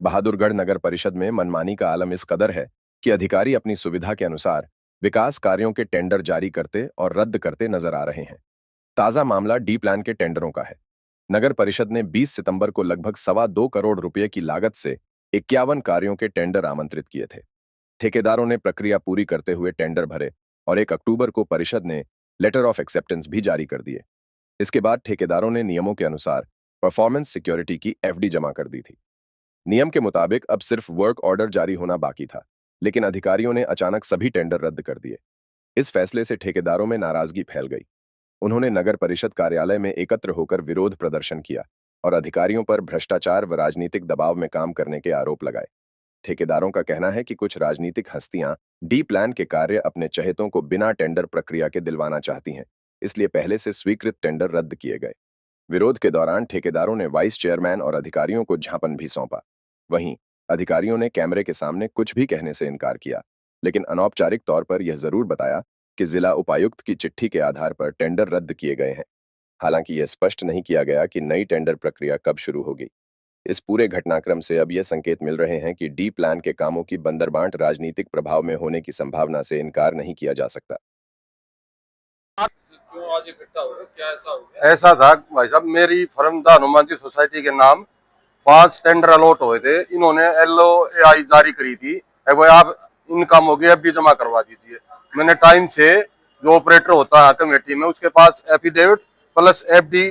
बहादुरगढ़ नगर परिषद में मनमानी का आलम इस कदर है कि अधिकारी अपनी सुविधा के अनुसार विकास कार्यों के टेंडर जारी करते और रद्द करते नजर आ रहे हैं। ताजा मामला डी प्लान के टेंडरों का है। नगर परिषद ने 20 सितंबर को लगभग 2.25 करोड़ रुपए की लागत से 51 कार्यों के टेंडर आमंत्रित किए थे। ठेकेदारों ने प्रक्रिया पूरी करते हुए टेंडर भरे और 1 अक्टूबर को परिषद ने लेटर ऑफ एक्सेप्टेंस भी जारी कर दिए। इसके बाद ठेकेदारों ने नियमों के अनुसार परफॉर्मेंस सिक्योरिटी की एफडी जमा कर दी थी। नियम के मुताबिक अब सिर्फ वर्क ऑर्डर जारी होना बाकी था, लेकिन अधिकारियों ने अचानक सभी टेंडर रद्द कर दिए। इस फैसले से ठेकेदारों में नाराजगी फैल गई। उन्होंने नगर परिषद कार्यालय में एकत्र होकर विरोध प्रदर्शन किया और अधिकारियों पर भ्रष्टाचार व राजनीतिक दबाव में काम करने के आरोप लगाए। ठेकेदारों का कहना है कि कुछ राजनीतिक हस्तियां डी प्लान के कार्य अपने चहेतों को बिना टेंडर प्रक्रिया के दिलवाना चाहती हैं, इसलिए पहले से स्वीकृत टेंडर रद्द किए गए। विरोध के दौरान ठेकेदारों ने वाइस चेयरमैन और अधिकारियों को ज्ञापन भी सौंपा। वहीं अधिकारियों ने कैमरे के सामने कुछ भी कहने से इनकार किया, लेकिन अनौपचारिक तौर पर यह जरूर बताया कि जिला उपायुक्त की चिट्ठी के आधार पर टेंडर रद्द किए गए हैं। हालांकि यह स्पष्ट नहीं किया गया कि नई टेंडर प्रक्रिया कब शुरू होगी। इस पूरे घटनाक्रम से अब यह संकेत मिल रहे हैं कि डी प्लान के कामों की बंदरबांट राजनीतिक प्रभाव में होने की संभावना से इनकार नहीं किया जा सकता। क्यों आज इकट्ठा हो रहे हो? क्या ऐसा हो गया? ऐसा था भाई साहब, मेरी firm the Hanuman ji society के नाम 5 टेंडर अलॉट हुए थे। इन्होंने LOAI जारी करी थी, भाई आप इन कामों की एफडी जमा करवा दीजिए। मैंने टाइम से जो ऑपरेटर होता है कमेटी में उसके पास एफिडेविट प्लस एफडी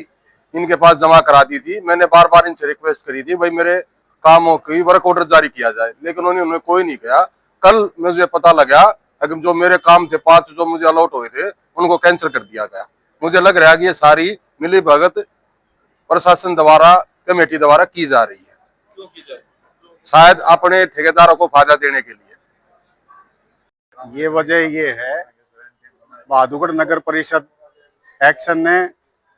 इनके पास जमा करा दी थी। मैंने बार बार इनसे रिक्वेस्ट करी थी भाई मेरे कामों की वर्क ऑर्डर जारी किया जाए, लेकिन उन्होंने कोई नहीं किया। कल मुझे पता लगा कि जो मेरे काम थे 5 जो मुझे अलॉट हुए थे उनको कैंसिल कर दिया गया। मुझे लग रहा है कि ये सारी मिली भगत प्रशासन द्वारा कमेटी द्वारा की जा रही है, क्यों की जाए? शायद अपने ठेकेदारों को फायदा देने के लिए। ये वजह ये है, बहादुरगढ़ नगर परिषद एक्शन ने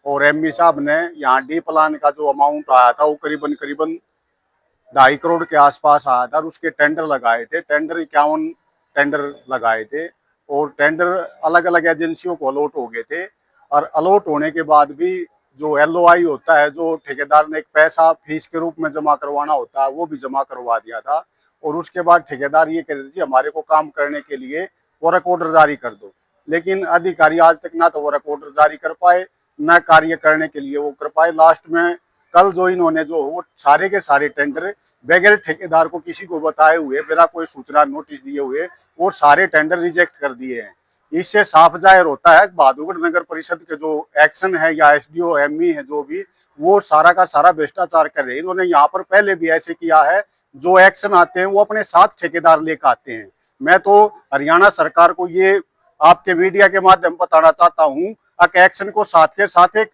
और ME साहब ने यहाँ डी प्लान का जो अमाउंट आया था वो करीबन 2.5 करोड़ के आसपास आया था और उसके टेंडर लगाए थे। टेंडर 51 टेंडर लगाए थे और टेंडर अलग अलग एजेंसियों को अलॉट हो गए थे। और अलॉट होने के बाद भी जो LOI होता है, जो ठेकेदार ने एक पैसा फीस के रूप में जमा करवाना होता है, वो भी जमा करवा दिया था। और उसके बाद ठेकेदार ये कह रहे थे हमारे को काम करने के लिए वर्क ऑर्डर जारी कर दो, लेकिन अधिकारी आज तक ना तो वर्क ऑर्डर जारी कर पाए, न कार्य करने के लिए वो कर पाए। लास्ट में कल जो इन्होंने जो वो सारे के सारे टेंडर बगैर ठेकेदार को किसी को बताए हुए, बिना कोई सूचना नोटिस दिए हुए, वो सारे टेंडर रिजेक्ट कर दिए हैं। इससे साफ जाहिर होता है बहादुरगढ़ नगर परिषद के जो एक्शन है या SDO ME है जो भी, वो सारा का सारा भ्रष्टाचार कर रहे हैं। इन्होंने यहाँ पर पहले भी ऐसे किया है, जो एक्शन आते हैं वो अपने साथ ठेकेदार लेकर आते हैं। मैं तो हरियाणा सरकार को ये आपके मीडिया के माध्यम बताना चाहता हूँ कि एक्शन को साथ के साथ एक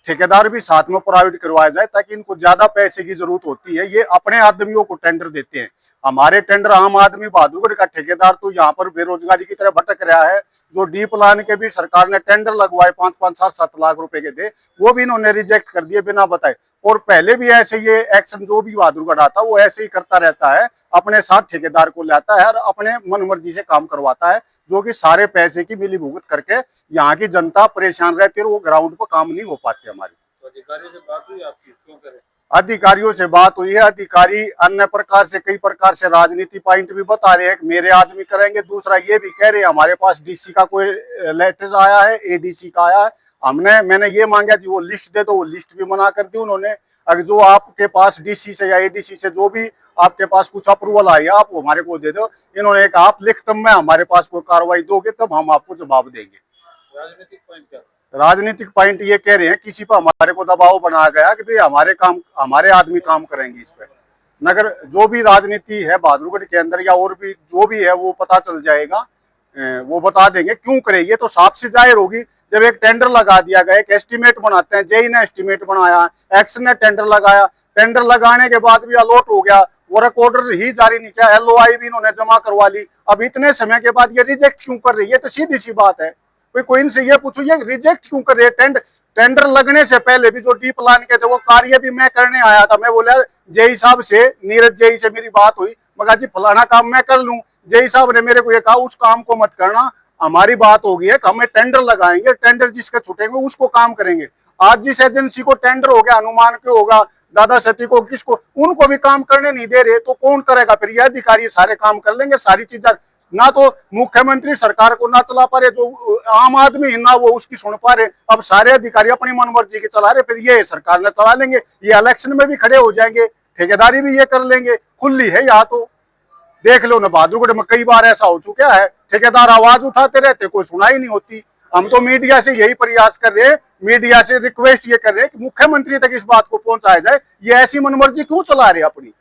ठेकेदार भी साथ में प्रोवाइड करवाया जाए, ताकि इनको ज्यादा पैसे की जरूरत होती है, ये अपने आदमियों को टेंडर देते हैं। हमारे टेंडर आम आदमी बहादुरगढ़ का ठेकेदार तो यहाँ पर बेरोजगारी की तरह भटक रहा है। जो डी प्लान के भी सरकार ने टेंडर लगवाए 5-5, 7-7 लाख रुपए के थे, वो भी इन्होंने रिजेक्ट कर दिए बिना बताए। और पहले भी ऐसे ये एक्शन जो भी बहादुरगढ़ आता वो ऐसे ही करता रहता है, अपने साथ ठेकेदार को लाता है और अपने मन मर्जी से काम करवाता है, जो कि सारे पैसे की मिली भुगत करके यहाँ की जनता परेशान रहती है और वो ग्राउंड पर काम नहीं हो पाते हमारी। तो अधिकारियों से बात हुई आपकी? क्यों करें? अधिकारियों से बात हुई है, अधिकारी अन्य प्रकार से कई प्रकार से राजनीति पॉइंट भी बता रहे हैं कि मेरे आदमी करेंगे। दूसरा ये भी कह रहे हैं हमारे पास DC का कोई लेटर आया है, ADC का आया है। मैंने ये मांगा जी वो लिस्ट दे दो, वो लिस्ट भी मना कर दी उन्होंने। अगर जो आपके पास DC से या ADC से जो भी आपके पास कुछ अप्रूवल आई है आप हमारे को दे दो। इन्होंने कहा आप लिखित में हमारे पास कोई कार्रवाई दोगे तब हम आपको जवाब देंगे। राजनीतिक पॉइंट क्या? राजनीतिक पॉइंट ये कह रहे हैं किसी पर हमारे को दबाव बनाया गया कि भाई हमारे आदमी काम करेंगे इस पे। नगर जो भी राजनीति है बहादुरगढ़ के अंदर या और भी जो भी है वो पता चल जाएगा, वो बता देंगे क्यों करे। ये तो साफ से जाहिर होगी, जब एक टेंडर लगा दिया गया, एक एस्टिमेट बनाते हैं, JE ने एस्टिमेट बनाया, एक्शन ने टेंडर लगाया, टेंडर लगाने के बाद भी अलॉट हो गया, वर्क ऑर्डर ही जारी नहीं किया, LOI भी इन्होंने जमा करवा ली, अब इतने समय के बाद ये रिजेक्ट क्यों कर रही है? तो सीधी सी बात है, कोई इनसे ये पूछो ये रिजेक्ट क्यों कर रहे हैं? टेंडर लगने से पहले भी जो डी प्लान के थे वो कार्य भी मैं करने आया था। मैं बोला JE साहब से, नीरज JE से मेरी बात हुई, मगर जी फलाना काम मैं कर लूं। JE साहब ने मेरे को ये कहा उस काम को मत करना, हमारी बात हो गई है कि हमें टेंडर लगाएंगे, टेंडर जिसके छूटेंगे उसको काम करेंगे। आज जिस एजेंसी को टेंडर हो गया, अनुमान के होगा दादा सती को, किसको, उनको भी काम करने नहीं दे रहे, तो कौन करेगा फिर? ये अधिकारी सारे काम कर लेंगे, सारी चीजें। ना तो मुख्यमंत्री सरकार को ना चला पा रहे, जो आम आदमी ना वो उसकी सुन पा रहे, अब सारे अधिकारी अपनी मनमर्जी के चला रहे, फिर ये सरकार ने चला लेंगे, ये इलेक्शन में भी खड़े हो जाएंगे, ठेकेदारी भी ये कर लेंगे, खुली है यहाँ तो। देख लो ना, बहादुरगढ़ में कई बार ऐसा हो चुका है, ठेकेदार आवाज उठाते रहते, कोई सुनाई नहीं होती। हम तो मीडिया से यही प्रयास कर रहे हैं, मीडिया से रिक्वेस्ट ये कर रहे हैं कि मुख्यमंत्री तक इस बात को पहुंचाया जाए, ये ऐसी मनमर्जी क्यों चला रहे अपनी।